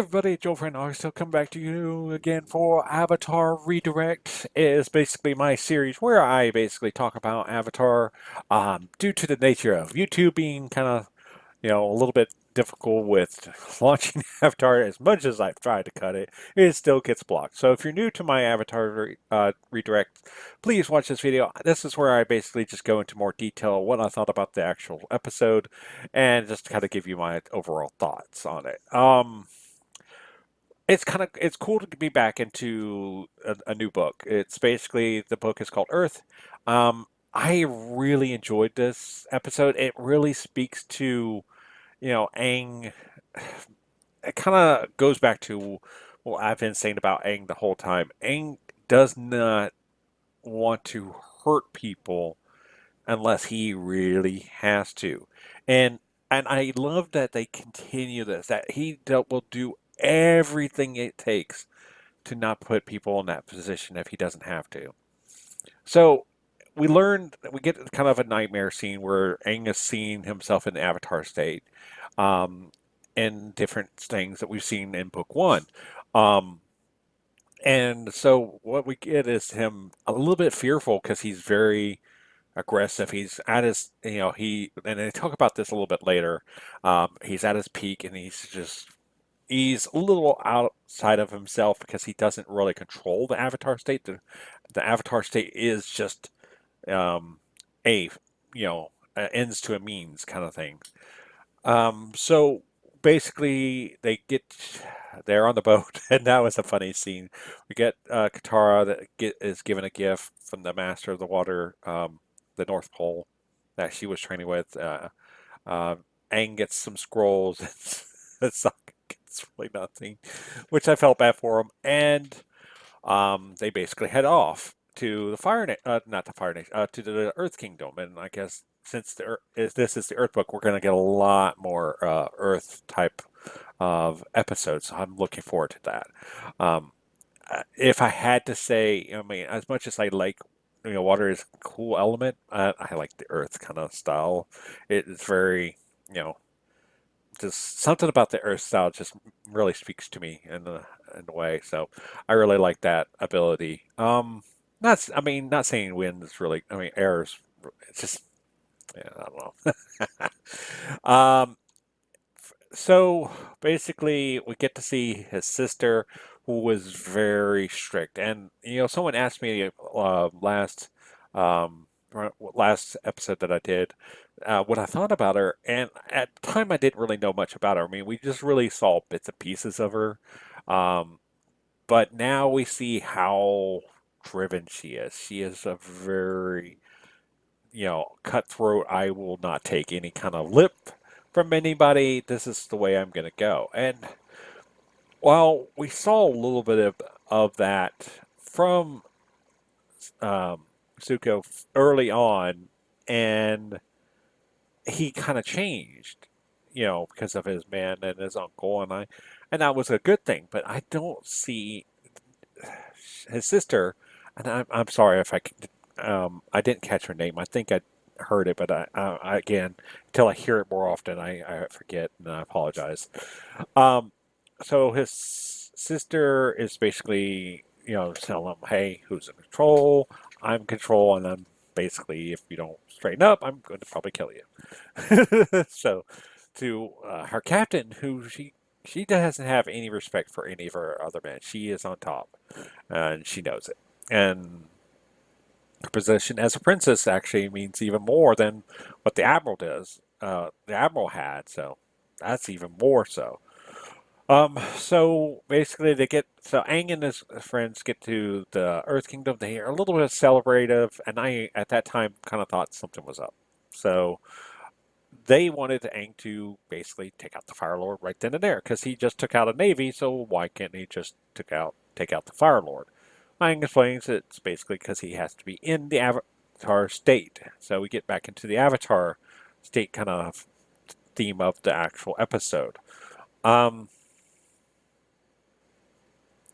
everybody, Joe Friend still come back to you again for Avatar Redirect. It is basically my series where I basically talk about Avatar. Due to the nature of YouTube being kind of, a little bit difficult with launching Avatar, as much as I've tried to cut it, it still gets blocked. So if you're new to my Redirect, please watch this video. This is where I basically just go into more detail what I thought about the actual episode and just kind of give you my overall thoughts on it. It's cool to be back into a new book. It's basically the book is called Earth. I really enjoyed this episode. It really speaks to Aang. It kind of goes back to what I've been saying about Aang the whole time. Aang does not want to hurt people unless he really has to, and I love that they continue this. That will do everything it takes to not put people in that position if he doesn't have to. So we get kind of a nightmare scene where Aang is seeing himself in the Avatar state, um, and different things that we've seen in book one. Um, and so what we get is him a little bit fearful because he's very aggressive. He's at his, and they talk about this a little bit later. He's at his peak and he's a little outside of himself because he doesn't really control the avatar state. The avatar state is just um, a ends to a means kind of thing. So basically, they're on the boat, and that was a funny scene. We get Katara is given a gift from the Master of the Water, the North Pole, that she was training with. Uh, Aang gets some scrolls. Sokka gets really nothing, which I felt bad for him. And they basically head off to the not the Fire Nation, to the Earth Kingdom. And I guess since this is the Earth book, we're going to get a lot more Earth type of episodes. So I'm looking forward to that. Um, if I had to say, I mean, as much as I like, water is a cool element, I like the Earth kind of style. It's very, you know, just something about the Earth style just really speaks to me in a way. So I really like that ability. I mean, not saying wind is really. I mean, air is. It's just. Yeah, I don't know. So basically, we get to see his sister, who was very strict. And someone asked me um, last episode that I did what I thought about her, and at the time I didn't really know much about her. I mean, we just really saw bits and pieces of her, um, but now we see how driven she is. She is a very cutthroat. I will not take any kind of lip from anybody. This is the way I'm going to go. And while we saw a little bit of that from Zuko early on, and he kind of changed, because of his man and his uncle, and that was a good thing. But I don't see his sister, and I'm sorry if I didn't catch her name. I think I heard it, but again, until I hear it more often, I forget, and I apologize. Um, so his sister is basically, telling him, "Hey, who's in control? I'm in control, and I'm basically, if you don't straighten up, I'm going to probably kill you." So, to her captain, who she doesn't have any respect for any of her other men. She is on top, and she knows it. And her position as a princess actually means even more than what the admiral does. The admiral had, so that's even more so. So basically, so Aang and his friends get to the Earth Kingdom. They are a little bit celebrative, and I at that time kind of thought something was up. So they wanted Aang to basically take out the Fire Lord right then and there because he just took out a navy. So why can't he just take out the Fire Lord? Aang explains it's basically because he has to be in the Avatar state. So we get back into the Avatar state kind of theme of the actual episode. Um,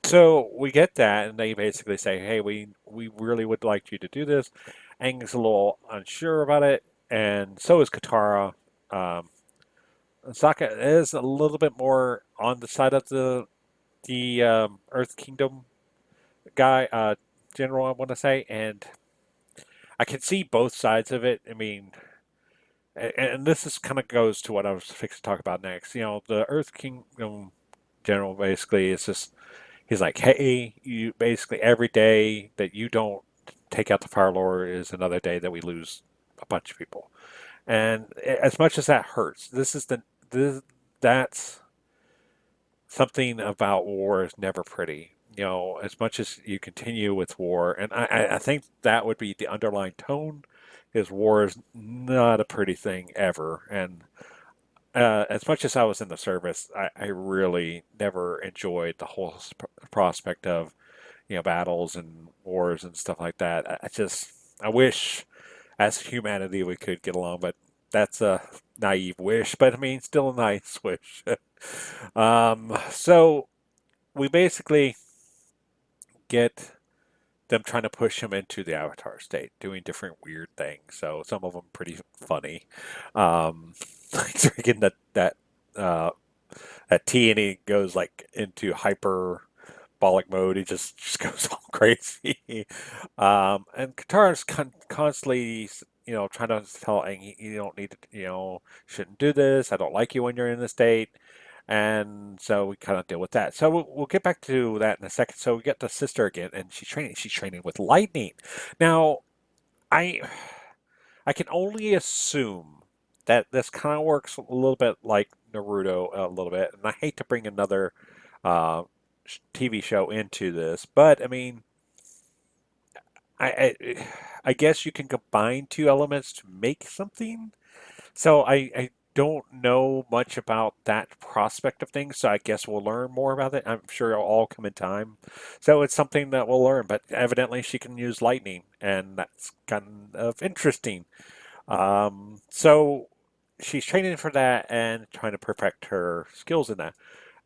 So we get that, and they basically say, "Hey, we really would like you to do this." Aang's a little unsure about it, and so is Katara. Um, Sokka is a little bit more on the side of the Earth Kingdom guy, general, I want to say, and I can see both sides of it. I mean, and this is kind of goes to what I was fixing to talk about next. You know, the Earth Kingdom general basically is just he's like, hey, you basically every day that you don't take out the Fire Lord is another day that we lose a bunch of people. And as much as that hurts, this that's something about war is never pretty. You know, as much as you continue with war, and I think that would be the underlying tone, is war is not a pretty thing ever. And as much as I was in the service, I really never enjoyed the whole prospect of battles and wars and stuff like that. I wish as humanity we could get along, but that's a naive wish. But I mean, still a nice wish. So we basically get them trying to push him into the avatar state, doing different weird things. So some of them pretty funny, like drinking uh, that tea, and he goes like into hyperbolic mode. He just goes all crazy. And Katara's constantly, trying to tell Aang, you don't need to, shouldn't do this. I don't like you when you're in this state. And so we kind of deal with that. So we'll get back to that in a second. So we get the sister again, and she's training. She's training with lightning. Now, I I can only assume that this kind of works a little bit like Naruto a little bit. And I hate to bring another uh, TV show into this, but I mean, I guess you can combine two elements to make something. So I don't know much about that prospect of things, so I guess we'll learn more about it. I'm sure it'll all come in time. So it's something that we'll learn, but evidently she can use lightning, and that's kind of interesting. So she's training for that and trying to perfect her skills in that.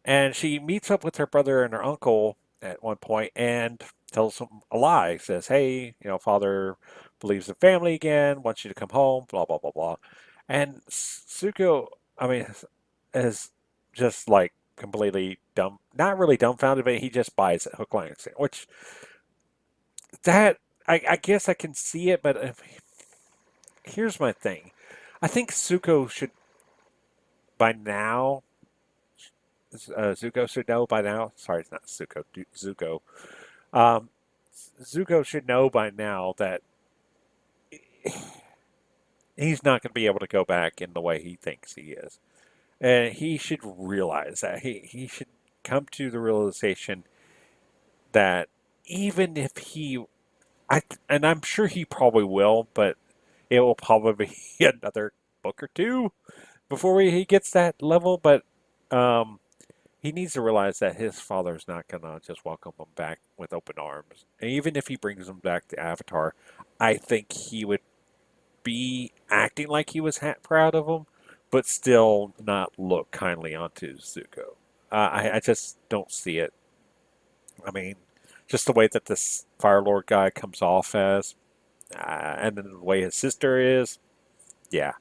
And she meets up with her brother and her uncle at one point and tells them a lie. Says, "Hey, father believes in family again. Wants you to come home." Blah blah blah blah. And Suko, I mean, is just like completely dumb. Not really dumbfounded, but he just buys it hook, line, and sinker. Which that I guess I can see it, but here's my thing. I think Suko should by now. Zuko should know by now. Sorry, it's not Suko. Zuko. Um, Zuko should know by now that he's not going to be able to go back in the way he thinks he is. And he should realize that. He should come to the realization that even if and I'm sure he probably will, but it will probably be another book or two before he gets that level. But um, he needs to realize that his father's not going to just welcome him back with open arms. And even if he brings him back to Avatar, I think he would be acting like he was proud of him, but still not look kindly onto Zuko. I just don't see it. I mean, just the way that this Fire Lord guy comes off as, and then the way his sister is, yeah.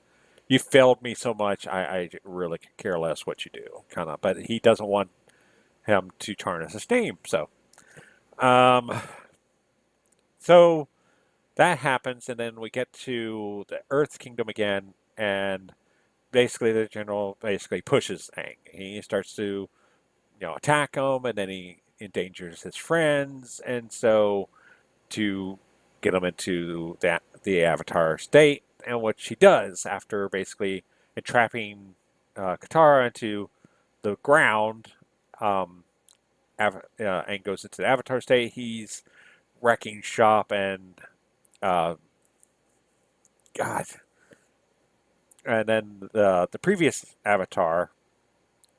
You failed me so much, I really could care less what you do, kind of. But he doesn't want him to tarnish his name. Um, so that happens, and then we get to the Earth Kingdom again, and basically the general basically pushes Aang. He starts to attack him, and then he endangers his friends, and so to get him into the Avatar state, and what she does after basically entrapping Katara into the ground. Um, and goes into the Avatar state. He's wrecking shop and uh, God, and then the previous Avatar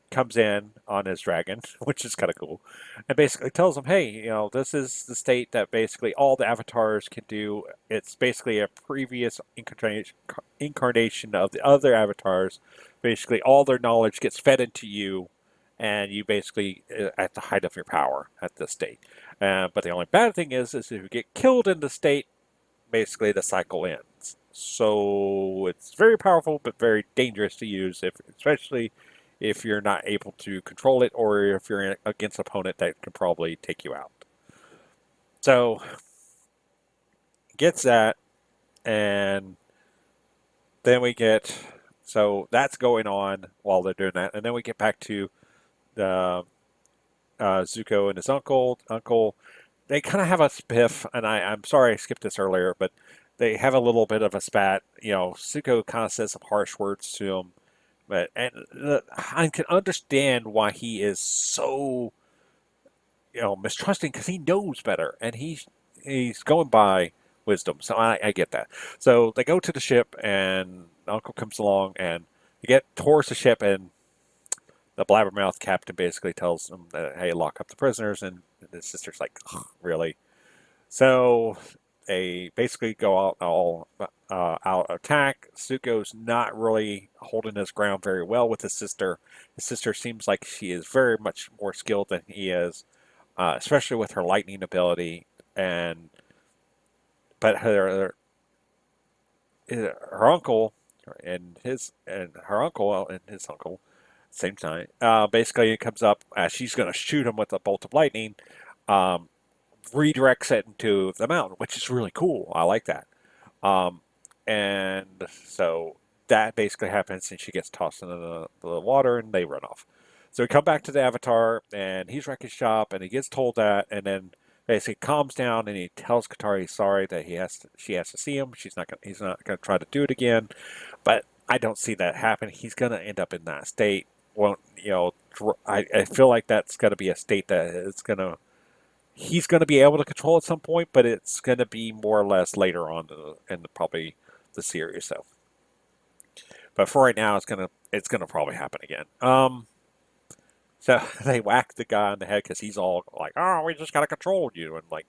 comes in on his dragon, which is kind of cool, and basically tells him, "Hey, this is the state that basically all the avatars can do. It's basically a previous incarnation of the other avatars. Basically, all their knowledge gets fed into you, and you basically at the height of your power at this state. But the only bad thing is if you get killed in the state, basically the cycle ends. So it's very powerful, but very dangerous to use, if especially if you're not able to control it, or if you're against an opponent that can probably take you out. So gets that, and then we get so that's going on while they're doing that, and then we get back to the Zuko and his uncle. They kind of have a spiff, and I'm sorry I skipped this earlier, but they have a little bit of a spat. Zuko kind of says some harsh words to him, but I can understand why he is so mistrusting, because he knows better, and he's going by wisdom. So I get that. So they go to the ship, and Uncle comes along, and they get towards the ship, and the blabbermouth captain basically tells them that, hey, lock up the prisoners, and his sister's like, really? So they basically go out all out attack. Zuko's not really holding his ground very well with his sister. His sister seems like she is very much more skilled than he is, especially with her lightning ability. And but her uncle and her uncle and his uncle, same time, basically it comes up as she's going to shoot him with a bolt of lightning. Um, Redirects it into the mountain, which is really cool. I like that. Um, and so that basically happens, and she gets tossed into the water, and they run off. So we come back to the Avatar, and he's wrecking shop, and he gets told that, and then basically calms down, and he tells Katara he's sorry that she has to see him. He's not gonna try to do it again, but I don't see that happen. He's gonna end up in that state. Won't I feel like that's gonna be a state that is gonna he's going to be able to control at some point, but it's going to be more or less later on in probably the series. So, but for right now, it's gonna probably happen again. So they whack the guy on the head because he's all like, "Oh, we just gotta control you," and like,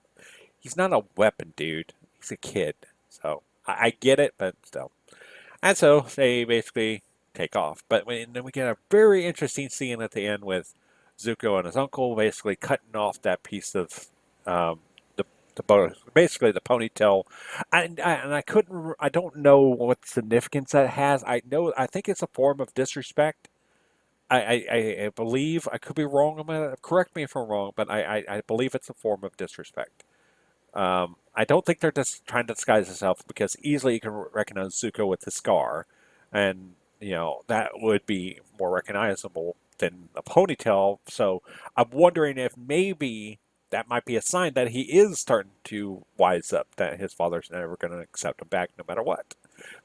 he's not a weapon, dude. He's a kid. So I get it, but still. And so they basically take off. But then we get a very interesting scene at the end with Zuko and his uncle basically cutting off that piece of um, the basically the ponytail. I couldn't. I don't know what significance that has. I think it's a form of disrespect. I believe I could be wrong. Correct me if I'm wrong, but I believe it's a form of disrespect. I don't think they're just trying to disguise themselves, because easily you can recognize Zuko with the scar, and that would be more recognizable than a ponytail. So I'm wondering if maybe that might be a sign that he is starting to wise up, that his father's never going to accept him back no matter what.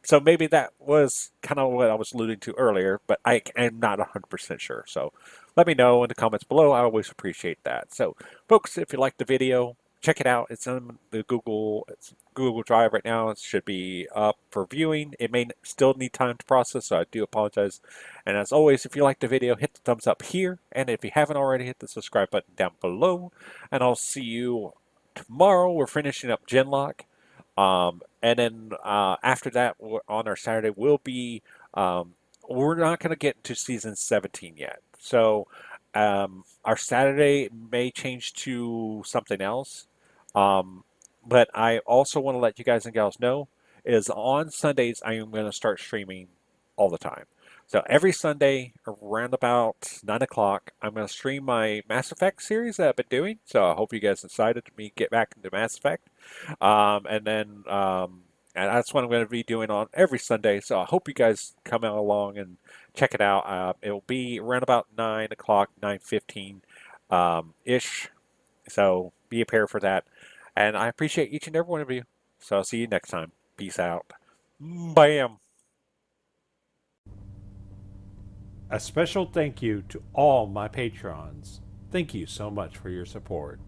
So maybe that was kind of what I was alluding to earlier, but I am not 100% sure. So let me know in the comments below. I always appreciate that. So, folks, if you liked the video, check it out. It's on it's Google Drive right now. It should be up for viewing. It may still need time to process, so I do apologize. And as always, if you liked the video, hit the thumbs up here. And if you haven't already, hit the subscribe button down below. And I'll see you tomorrow. We're finishing up Genlock. And then after that, on our Saturday, we're not going to get into season 17 yet. So our Saturday may change to something else. Um, but I also want to let you guys and gals know is on Sundays, I am going to start streaming all the time. So every Sunday around about 9 o'clock, I'm going to stream my Mass Effect series that I've been doing. So I hope you guys decided to me get back into Mass Effect. And then and that's what I'm going to be doing on every Sunday. So I hope you guys come out along and check it out. It will be around about 9 o'clock, 9:15 ish. So be prepared for that. And I appreciate each and every one of you. So I'll see you next time. Peace out. Bam. A special thank you to all my patrons. Thank you so much for your support.